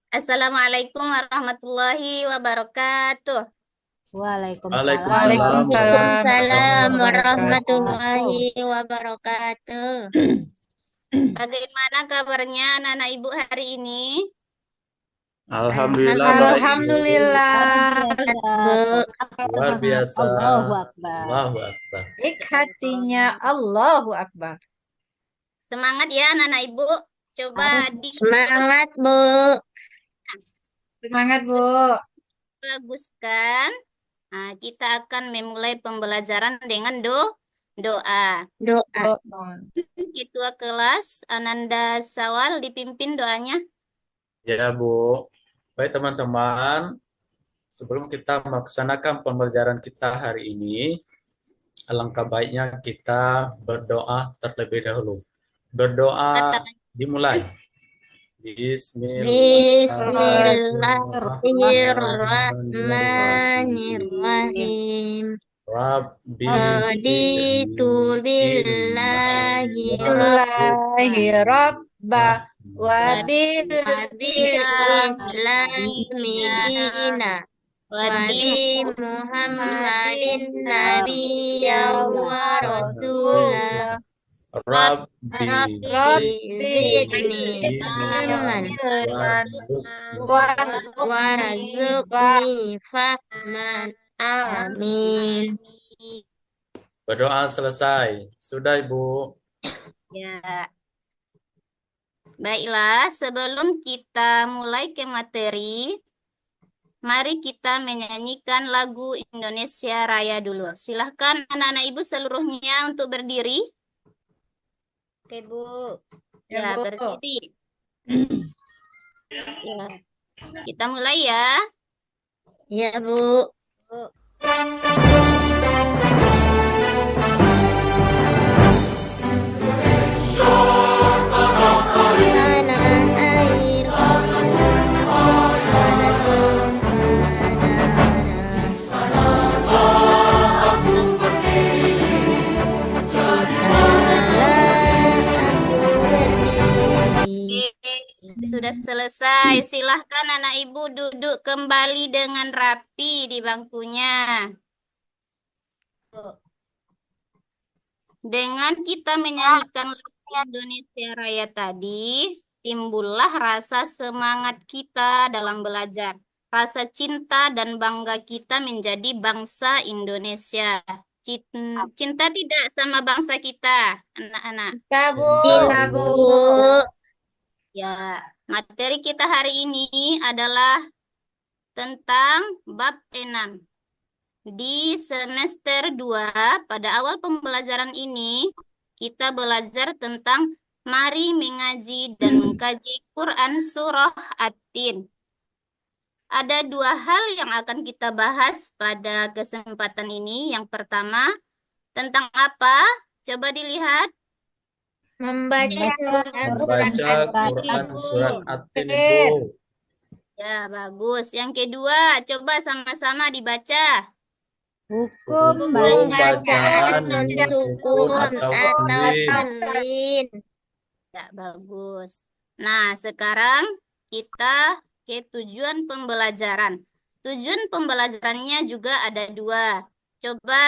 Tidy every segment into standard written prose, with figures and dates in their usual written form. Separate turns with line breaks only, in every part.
Assalamualaikum warahmatullahi wabarakatuh.
Waalaikumsalam
Waalaikumsalam
warahmatullahi
warahmatullahi
Waalaikumsalam
wabarakatuh.
warahmatullahi wabarakatuh. Bagaimana kabarnya anak-anak ibu hari ini?
Alhamdulillah baik Ibu.
Luar
Alhamdulillah.
biasa.
Bu,
Tetap
Luar
semangat.
biasa.
Allahu Akbar.
Allahu Akbar.
Baik hatinya Allahu Akbar.
semangat ya anak-anak ibu. Coba
Harus
semangat Bu.
Semangat, Bu.
Baguskan. Nah, kita akan memulai pembelajaran dengan doa. Doa.
Oh,
Ketua kelas Ananda Sawal dipimpin doanya.
Ya Bu. Baik teman-teman, sebelum kita melaksanakan pembelajaran kita hari ini, alangkah baiknya kita berdoa terlebih dahulu. Berdoa
Katakan
dimulai.
Bismillahirrahmanirrahim.
Rabbi
Raditu billahi
Billahi Rabba wa bil
islami dina wa bi Muhammadin nabiyya wa rasulah.
Rabbi
Zidni ilman warzuqni fahman. Amin.
Berdoa selesai. Sudah Ibu.
Ya. Baiklah, sebelum kita mulai ke materi, mari kita menyanyikan lagu Indonesia Raya dulu. Silahkan anak-anak ibu seluruhnya untuk berdiri. Oke, Bu. Ya,
Bu.
berdiri. Ya. Kita mulai ya. Ya, Bu. Tanah air mana tumpah darah. Aku berdiri. Sudah selesai. Silahkan anak ibu duduk kembali dengan rapi di bangkunya. Dengan kita menyanyikan lagu Indonesia Raya tadi, timbullah rasa semangat kita dalam belajar. Rasa cinta dan bangga kita menjadi bangsa Indonesia. Cinta tidak sama bangsa kita, anak-anak.
Cinta, Bu.
Ya, materi kita hari ini adalah tentang bab 6. Di semester 2, pada awal pembelajaran ini, kita belajar tentang mari mengaji dan mengkaji Quran Surah At-Tin. Ada 2 hal yang akan kita bahas pada kesempatan ini. Yang pertama, tentang apa? Coba dilihat. Membaca Quran
Surat At-Tin Ibu.
Ya, bagus. Yang kedua, coba sama-sama dibaca.
hukum
bacaan
sukun
atau
tanwin. Ya, bagus. Nah, sekarang kita ke tujuan pembelajaran. Tujuan pembelajarannya juga ada 2. Coba,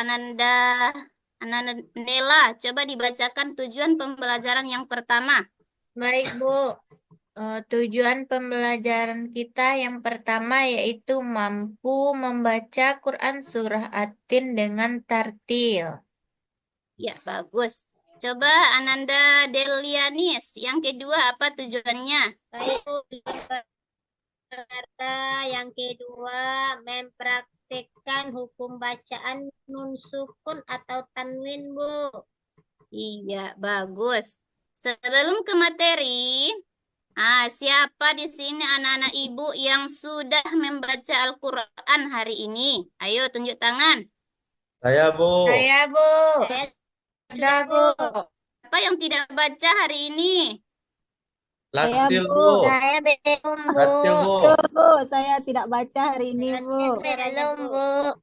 Ananda Nela, coba dibacakan tujuan pembelajaran yang pertama. Baik, Bu. Tujuan pembelajaran kita yang pertama yaitu mampu membaca Quran Surah At-Tin dengan tartil. Ya, bagus. Coba Ananda Delianis, yang kedua apa tujuannya?
Yang kedua, mempraktikkan hukum bacaan nun sukun atau tanwin, Bu.
Iya, bagus. Sebelum ke materi, siapa di sini anak-anak ibu yang sudah membaca Al-Quran hari ini? Ayo tunjuk tangan.
Saya Bu.
Saya, Bu.
Sudah, Bu.
Siapa yang tidak baca hari ini?
Latil Bu.
Saya belum, Bu.
Latil Bu.
Bu, saya tidak baca hari ini, Bu.
Belum, Bu.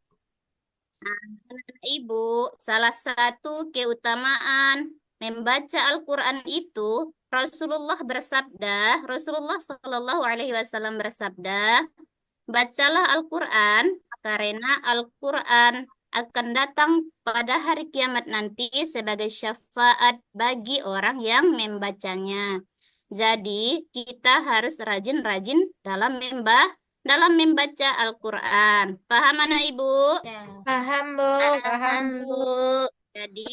Anak-anak ibu, salah satu keutamaan membaca Al-Quran itu Rasulullah Shallallahu Alaihi Wasallam bersabda, bacalah Al-Quran karena Al-Quran akan datang pada hari kiamat nanti sebagai syafaat bagi orang yang membacanya. Jadi kita harus rajin-rajin dalam membaca Al-Quran. Paham anak Ibu?
Paham, Bu.
Paham, Bu.
Jadi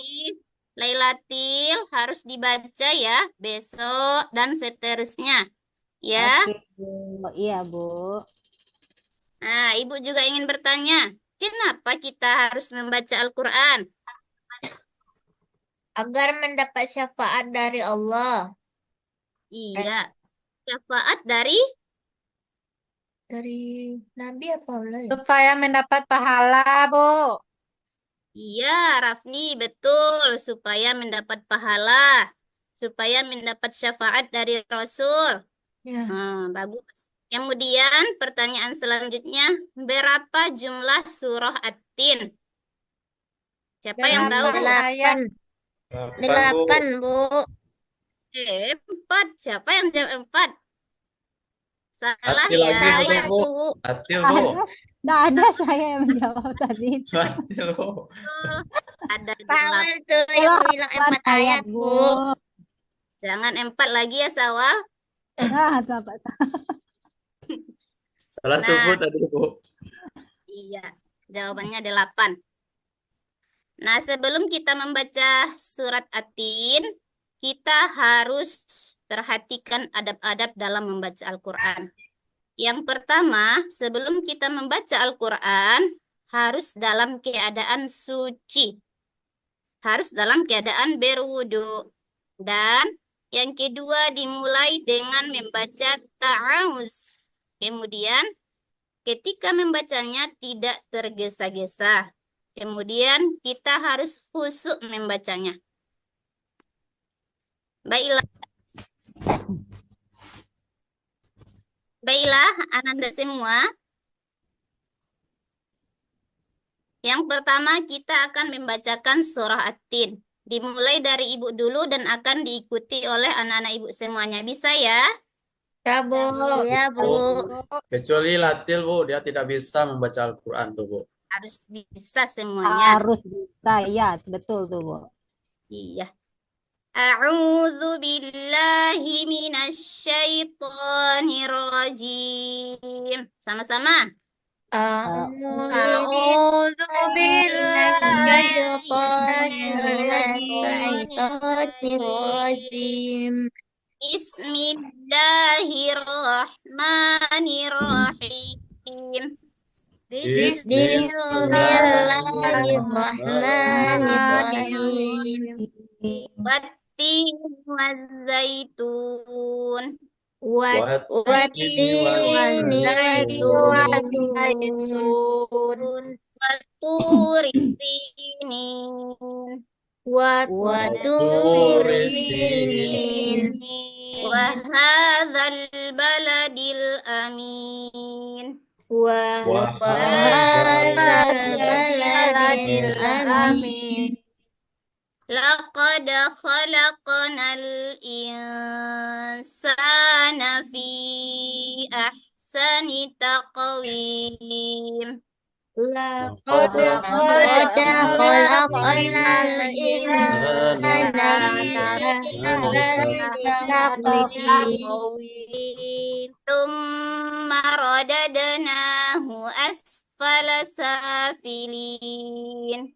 Lailatul harus dibaca ya besok dan seterusnya. Ya.
Oke, Bu. Iya, Bu.
Nah, Ibu juga ingin bertanya, kenapa kita harus membaca Al-Quran?
Agar mendapat syafaat dari Allah.
Iya, syafaat dari
Nabi apa Allah ya?
Supaya mendapat pahala, Bu.
iya, Rafni, betul, supaya mendapat pahala, supaya mendapat syafaat dari Rasul.
Ya.
Bagus. Kemudian pertanyaan selanjutnya, berapa jumlah surah At-Tin? Siapa yang tahu?
8.
Delapan, Bu.
8, Bu.
4. Siapa yang jawab 4? Salah
Atil
ya.
lagi,
Saya,
Bu.
Bu.
Atil, Bu.
Nggak ada saya yang menjawab tadi.
Atil, Bu.
Ada
Sawal
8.
tuh yang bilang 4 ayat,
ayat,
Bu.
Bu.
Jangan 4 lagi ya, Sawal.
Nah, Bapak.
Salah
Nah.
sebut tadi, Bu.
Iya, jawabannya 8. Nah, sebelum kita membaca surat At-Tin, kita harus perhatikan adab-adab dalam membaca Al-Quran. Yang pertama, sebelum kita membaca Al-Quran, harus dalam keadaan suci. Harus dalam keadaan berwudu. Dan yang kedua, dimulai dengan membaca ta'awuz. Kemudian, ketika membacanya tidak tergesa-gesa. Kemudian kita harus khusyuk membacanya. Baiklah, Ananda semua. Yang pertama kita akan membacakan surah At-Tin. Dimulai dari Ibu dulu dan akan diikuti oleh anak-anak Ibu semuanya. Bisa ya?
Ya, Bu.
Iya, Bu.
Kecuali Latil, Bu. Dia tidak bisa membaca Al-Quran, tuh, Bu.
Harus bisa semuanya.
Harus bisa, ya, betul tuh, Bu.
Iya. A'udzu billahi minasyaitonir rajim. Sama-sama.
A'udzu billahi
Bismillahirrahmanirrahim.
Bismillahirrahmanirrahim.
Wattin wazzaitun.
Wattini wazaitun.
Waturi sinin.
Waturi sinin.
Wahadzal baladil amin.
Wahadzal baladil amin.
Laqad khalaqnal insana fi ahsani taqwim.
Laqad khalaqnal insana fi taqwim.
Thumma radadnahu asfala safilin.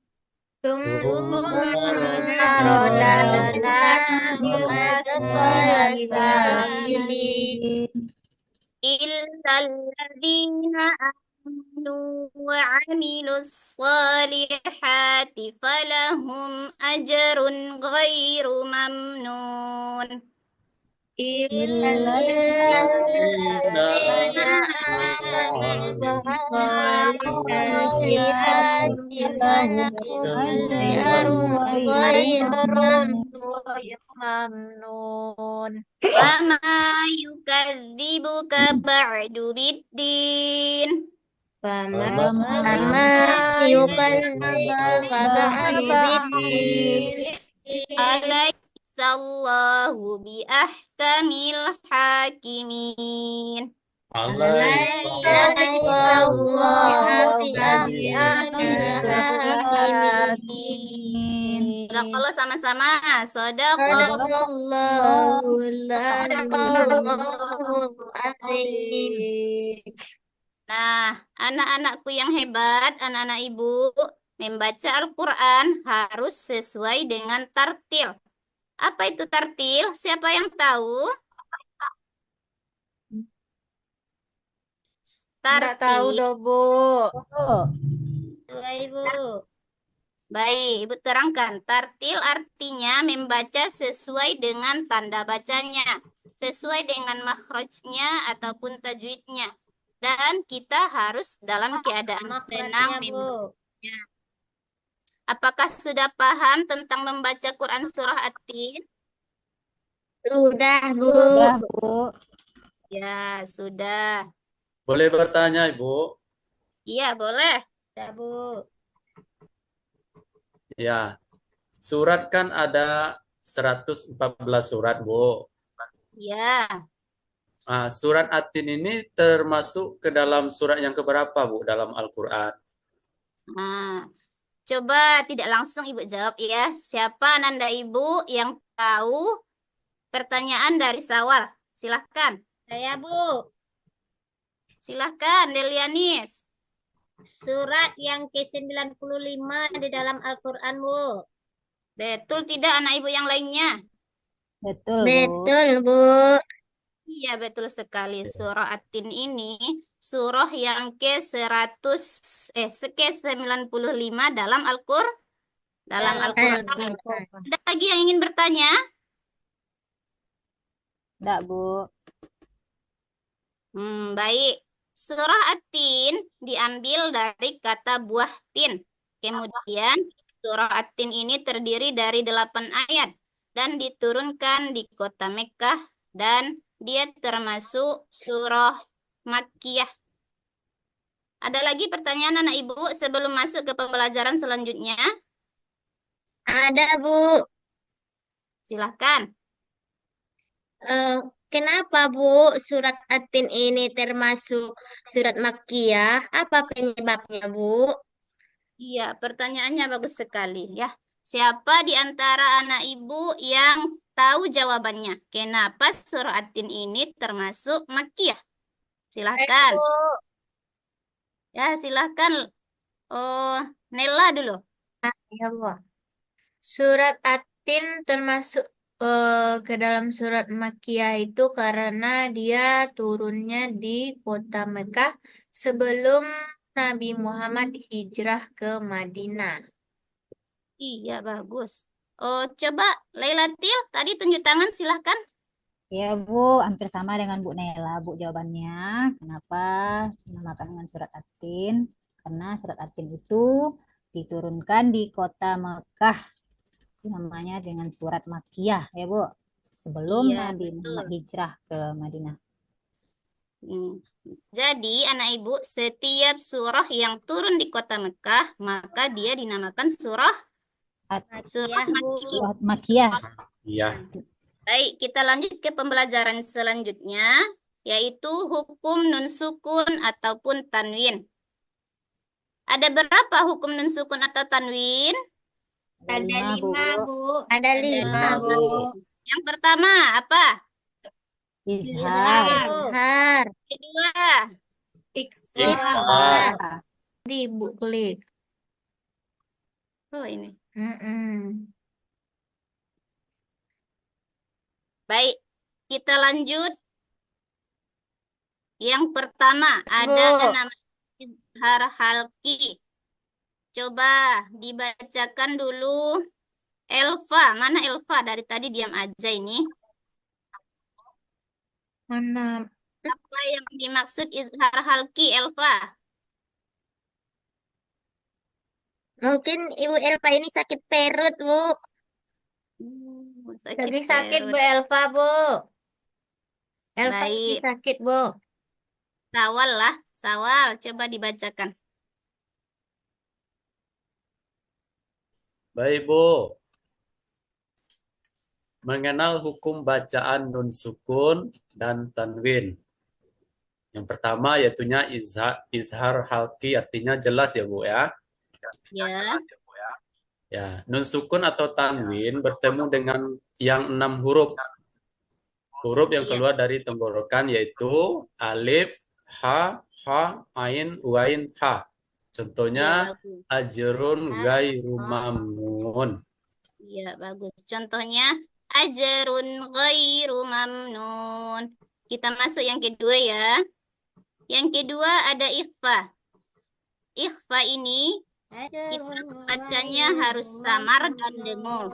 Illal ladzina amanu wa 'amilus shalihati falahum ajrun ghairu mamnun. Wa ma yukadzibuka ba'du biddin. Alaihissallahu bi ahkamil hakimin.
Alaihissallahu
Amin.
Kalau sama-sama, sadaqallah.
Sadaqallahul
Sadaqallahul azim.
Nah, anak-anakku yang hebat, anak-anak ibu, membaca Al-Quran harus sesuai dengan tartil. Apa itu tartil? Siapa yang tahu?
Nggak tahu
Tartil.
dong, Bu.
Bu,
Ibu.
Baik, Ibu terangkan. Tartil artinya membaca sesuai dengan tanda bacanya, sesuai dengan makhrajnya ataupun tajwidnya. Dan kita harus dalam keadaan tenang
Makhrajnya, Bu.
membacanya. Apakah sudah paham tentang membaca Quran surah At-Tin?
Sudah, Bu.
udah Bu.
Ya, sudah.
Boleh bertanya, Ibu?
Iya, boleh.
Sudah, Bu.
Ya, surat kan ada 114 surat, Bu.
Ya,
Nah, surat At-Tin ini termasuk ke dalam surat yang keberapa, Bu, dalam Al-Quran?
nah, coba tidak langsung Ibu jawab ya. Siapa Nanda Ibu yang tahu pertanyaan dari Sawal? Silahkan.
Saya, Bu.
Silahkan, Delianis.
Surat yang ke-95 di dalam Al-Quran, Bu.
Betul tidak anak Ibu yang lainnya?
Betul, Bu.
Betul, Bu.
Iya, betul sekali. Surah At-Tin ini surah yang ke-95 dalam Al-Quran. Ada lagi yang ingin bertanya?
Enggak, Bu.
Baik. Surah At-Tin diambil dari kata buah tin. Kemudian surah At-Tin ini terdiri dari 8 ayat dan diturunkan di kota Mekkah dan dia termasuk surah Makkiyah. Ada lagi pertanyaan anak ibu sebelum masuk ke pembelajaran selanjutnya?
Ada, Bu.
Silahkan.
Kenapa, Bu, surat At-Tin ini termasuk surat Makkiyah? Apa penyebabnya, Bu?
Iya, pertanyaannya bagus sekali ya. Siapa di antara anak ibu yang tahu jawabannya? Kenapa surah At-Tin ini termasuk Makkiyah? Silahkan. Ya, silahkan. Oh, Nella dulu.
Ya, Bu. Surat At-Tin termasuk ke dalam surat Makkiyah itu karena dia turunnya di kota Mekah sebelum Nabi Muhammad hijrah ke Madinah.
Iya, bagus. Oh, coba Lailatil, tadi tunjuk tangan silahkan.
Ya, Bu, hampir sama dengan Bu Nela, Bu, jawabannya. Kenapa dinamakan dengan surat At-Tin? Karena surat At-Tin itu diturunkan di kota Mekah. Namanya dengan surat Makkiyah, ya, Bu. Sebelum
Iya,
Nabi
betul.
Muhammad hijrah ke Madinah.
Jadi, anak ibu, setiap surah yang turun di kota Mekah, maka dia dinamakan surah
Makkiyah, Bu.
Makkiyah.
Surat Makkiyah.
Iya.
Baik, kita lanjut ke pembelajaran selanjutnya, yaitu hukum nun sukun ataupun tanwin. Ada berapa hukum nun sukun atau tanwin?
Ada lima, Bu.
Ada 5, Bu.
Yang pertama, apa?
Izhar.
Izhar.
Kedua,
Ikhfa.
Di Bu klik.
oh ini. Baik, kita lanjut. Yang pertama, ada nama izhar halki. Coba dibacakan dulu. Elva, mana Elva? Dari tadi diam aja ini.
Mana?
Apa yang dimaksud izhar halki, Elva?
Mungkin Ibu Elva ini sakit perut, Bu.
Lagi sakit Bu
perut.
Elva, Bu. Elva lagi
Baik.
sakit, Bu.
Sawal lah, Sawal. Coba dibacakan.
Baik, Bu. mengenal hukum bacaan nun sukun dan tanwin. Yang pertama yaitunya izhar halki, artinya jelas ya Bu ya.
Ya.
Ya, nun sukun atau tanwin bertemu dengan yang 6 huruf. Huruf yang
Iya.
keluar dari tenggorokan yaitu alif, ha, ain, wain, ha.
Iya,
Contohnya
bagus.
ajrun ghairu mamnun.
Iya, bagus. Contohnya ajrun ghairu mamnun. Kita masuk yang kedua ya. Yang kedua ada ikhfa. Ikhfa ini kita bacanya harus samar dan dengung.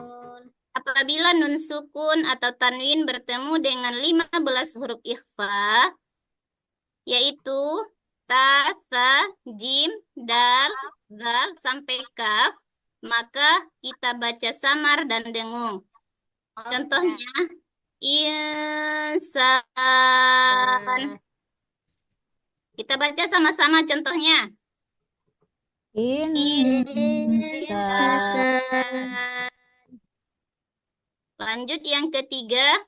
Apabila nun sukun atau tanwin bertemu dengan 15 huruf ikhfa, yaitu ta, tha, jim, dal, zal, sampai kaf, maka kita baca samar dan dengung. Contohnya, insan. Kita baca sama-sama contohnya.
Insan.
Lanjut yang ketiga,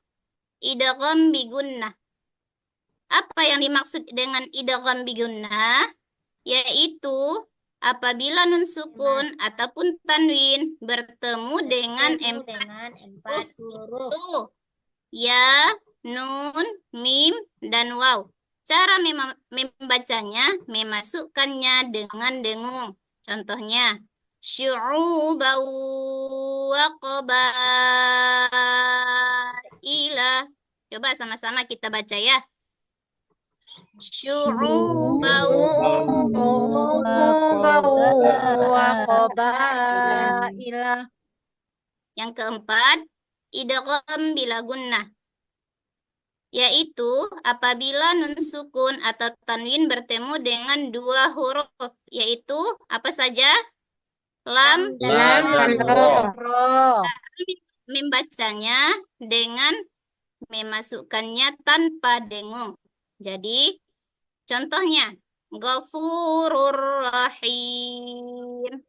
idgham bi gunnah. Apa yang dimaksud dengan idgham bi gunnah? Yaitu apabila nun sukun ataupun tanwin bertemu dengan empat huruf itu, ya, nun, mim, dan waw. Cara membacanya, memasukkannya dengan dengung. Contohnya, syu'uban wa qabaila. Coba sama-sama kita baca ya. Syu'uban Yang keempat, idgham bila gunnah. Yaitu apabila nun sukun atau tanwin bertemu dengan dua huruf. Yaitu apa saja? Lam,
Lam dan ro.
Membacanya dengan memasukkannya tanpa dengung. Jadi, contohnya, Ghafurur Rahim.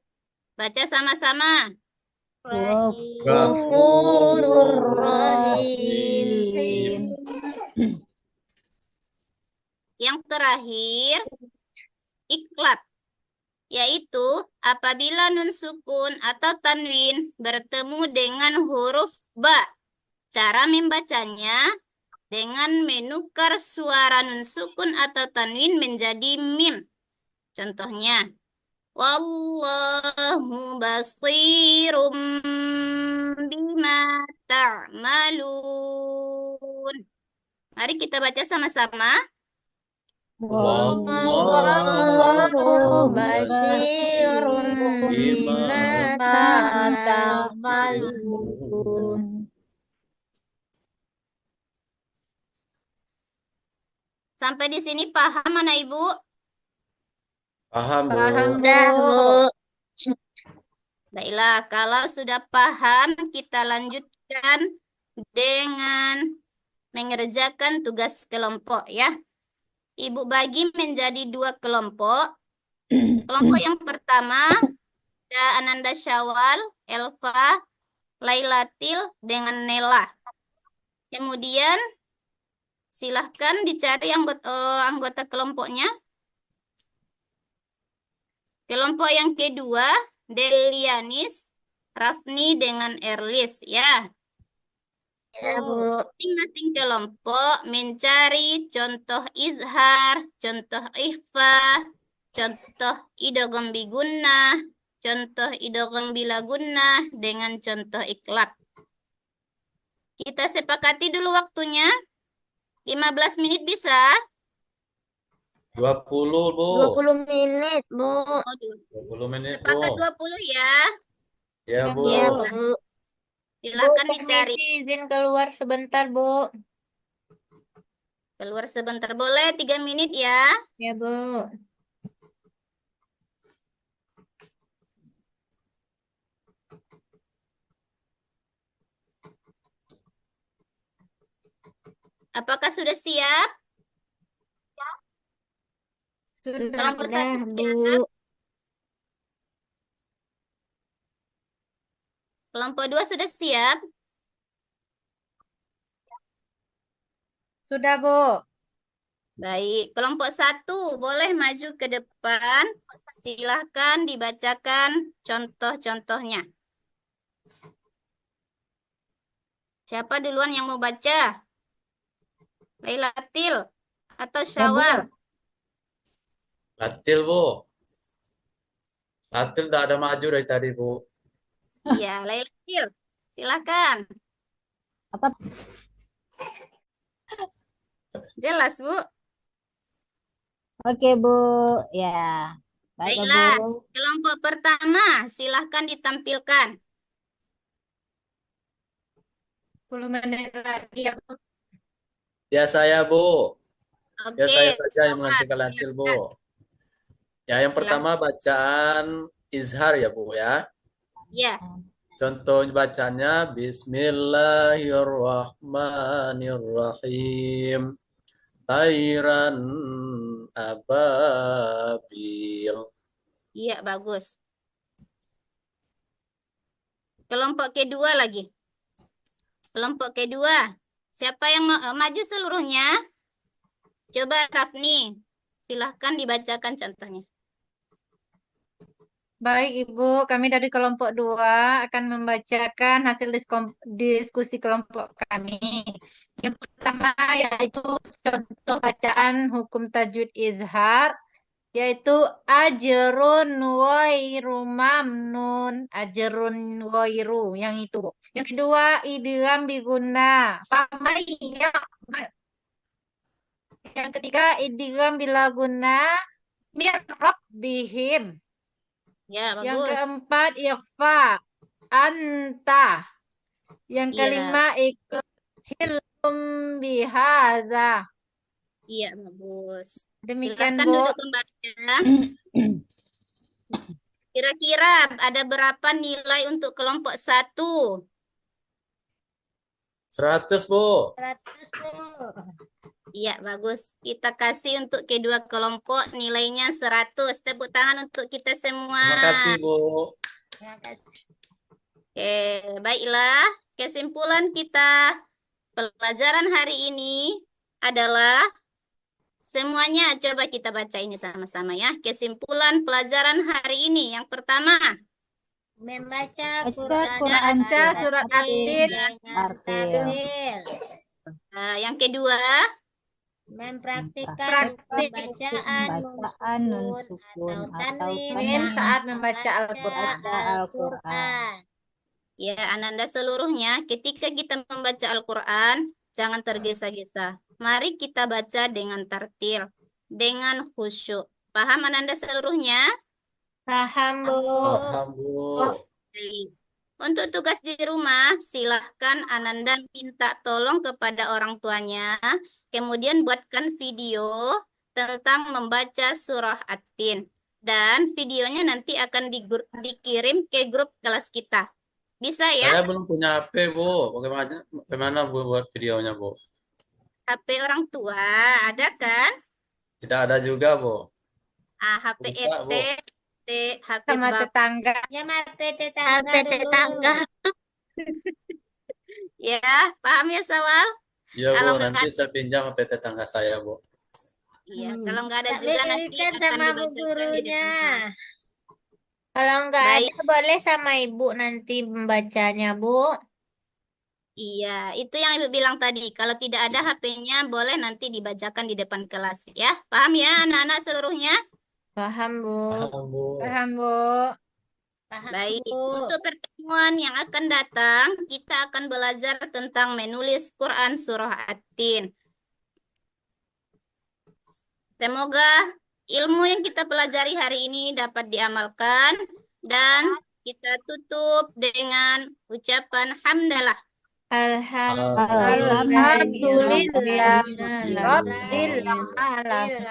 Baca sama-sama.
Ghafurur Rahim.
Yang terakhir, iklab. Yaitu apabila nun sukun atau tanwin bertemu dengan huruf ba. Cara membacanya dengan menukar suara nun sukun atau tanwin menjadi mim. Contohnya, wallahu basirum bima ta'malun. Mari kita baca sama-sama.
Wallahu basirun bima ta'malun.
Sampai di sini paham mana Ibu?
Paham, Bu.
Dah, Bu.
Baiklah, kalau sudah paham, kita lanjutkan dengan mengerjakan tugas kelompok ya. Ibu bagi menjadi 2 kelompok. Kelompok yang pertama ada Ananda Syawal, Elva, Lailatil dengan Nela. Kemudian silahkan dicari anggota kelompoknya. Kelompok yang kedua Delianis, Rafni dengan Erlis ya.
Ya, Bu.
Masing-masing kelompok mencari contoh izhar, contoh ikhfa, contoh idgham bi gunnah, contoh idgham bila gunnah dengan contoh iklab. Kita sepakati dulu waktunya. 15 menit bisa?
20, Bu.
20 menit, Bu.
20 menit, Bu.
Sepakat 20 ya.
Ya, Bu.
Ya, Bu.
Silakan
Bu,
dicari.
teknisi izin keluar sebentar, Bu.
Keluar sebentar boleh 3 menit ya.
Ya, Bu.
Apakah sudah siap? Kelompok
Sudah,
satu
Bu.
siap. Kelompok 2 sudah siap?
Sudah, Bu.
Baik, kelompok 1 boleh maju ke depan. Silahkan dibacakan contoh-contohnya. Siapa duluan yang mau baca? Lailatil atau
Bu.
Syawal?
Latil, Bu. Latil tak ada maju dari tadi, Bu.
Iya, Lailatil. Silakan.
Apa?
Jelas, Bu.
Oke, Bu. Ya. Baiklah,
Baiklah,
Bu.
kelompok pertama silahkan ditampilkan.
10 menit lagi ya, Bu.
Ya saya, Bu. Ya
Oke,
saya saja yang
Syawal,
menghentikan Latil,
silakan.
Bu. Ya, yang pertama
Silakan.
bacaan izhar ya, Bu ya.
Ya,
Contoh bacanya Bismillahirrahmanirrahim. Tairan ababil.
iya bagus. Kelompok kedua lagi. Kelompok kedua. Siapa yang maju seluruhnya? Coba Rafni. Silahkan dibacakan contohnya.
Baik, Ibu. Kami dari kelompok 2 akan membacakan hasil diskusi kelompok kami. Yang pertama yaitu contoh bacaan hukum tajwid izhar, yaitu ajrun wairu mamnun, ajrun wairu, yang itu. Yang kedua, idgham biguna, famaya. Yang ketiga, idgham bilaguna, mirrab bihim.
Ya,
Yang
bagus.
keempat, ikhfa, anta. Yang
Iya,
kelima, ikhilum bihaza.
iya bagus.
Demikian,
Silahkan
Bu.
duduk kembali ya. Kira-kira ada berapa nilai untuk kelompok 1?
100, Bu.
100, Bu.
Iya, bagus. Kita kasih untuk kedua kelompok nilainya 100. Tepuk tangan untuk kita semua.
Terima kasih, Bu.
Terima kasih.
Oke, baiklah. Kesimpulan kita pelajaran hari ini adalah semuanya coba kita baca ini sama-sama ya. Kesimpulan pelajaran hari ini. Yang pertama,
Membaca
Baca
Quran
Quran
Baca
surat
surat
At-Tin
At-Tin
dengan
tartil.
tartil.
yang kedua,
Mempraktikkan
Praktik
bacaan
Bacaan nun sukun
atau
atau
tanwin
min saat
membaca
membaca Al-Quran.
Al-Quran.
ya Ananda seluruhnya ketika kita membaca Al-Quran, jangan tergesa-gesa. Mari kita baca dengan tartil, dengan khusyuk. Paham Ananda seluruhnya?
Paham, Bu.
Paham, Bu.
Baik. Untuk tugas di rumah, silahkan Ananda minta tolong kepada orang tuanya, kemudian buatkan video tentang membaca surah At-Tin. Dan videonya nanti akan dikirim ke grup kelas kita. Bisa ya?
Saya belum punya HP, Bu. Bagaimana Bu buat videonya, Bu?
HP orang tua, ada kan?
Tidak ada juga, Bu.
HP
Bisa, Bu.
HP
Sama
Bapak.
tetangga.
Ya, HP tetangga dulu.
Ya, paham ya Sawal?
Iya,
Kalau
Bu.
nggak
Nanti
ada,
saya pinjam HP tetangga saya, Bu.
iya, kalau nggak ada
Tak
juga nanti
berikan
akan
sama bu
dibacakan di
gurunya.
depan kelas.
Kalau nggak
Baik.
ada, boleh sama Ibu nanti membacanya, Bu.
Iya, itu yang Ibu bilang tadi. Kalau tidak ada HP-nya, boleh nanti dibacakan di depan kelas ya. Paham ya anak-anak seluruhnya?
Paham, Bu.
Paham, Bu.
Paham, Bu.
Paham,
Baik,
Bu.
untuk pertemuan yang akan datang, kita akan belajar tentang menulis Quran Surah At-Tin. Semoga ilmu yang kita pelajari hari ini dapat diamalkan dan kita tutup dengan ucapan hamdalah.
Alhamdulillah. Rabbil alamin.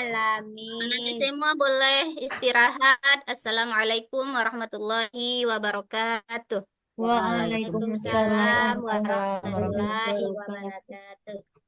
Alamin.
Nanti semua boleh istirahat. Assalamualaikum warahmatullahi wabarakatuh.
Waalaikumsalam
Waalaikumsalam
warahmatullahi
warahmatullahi
wabarakatuh.
wabarakatuh.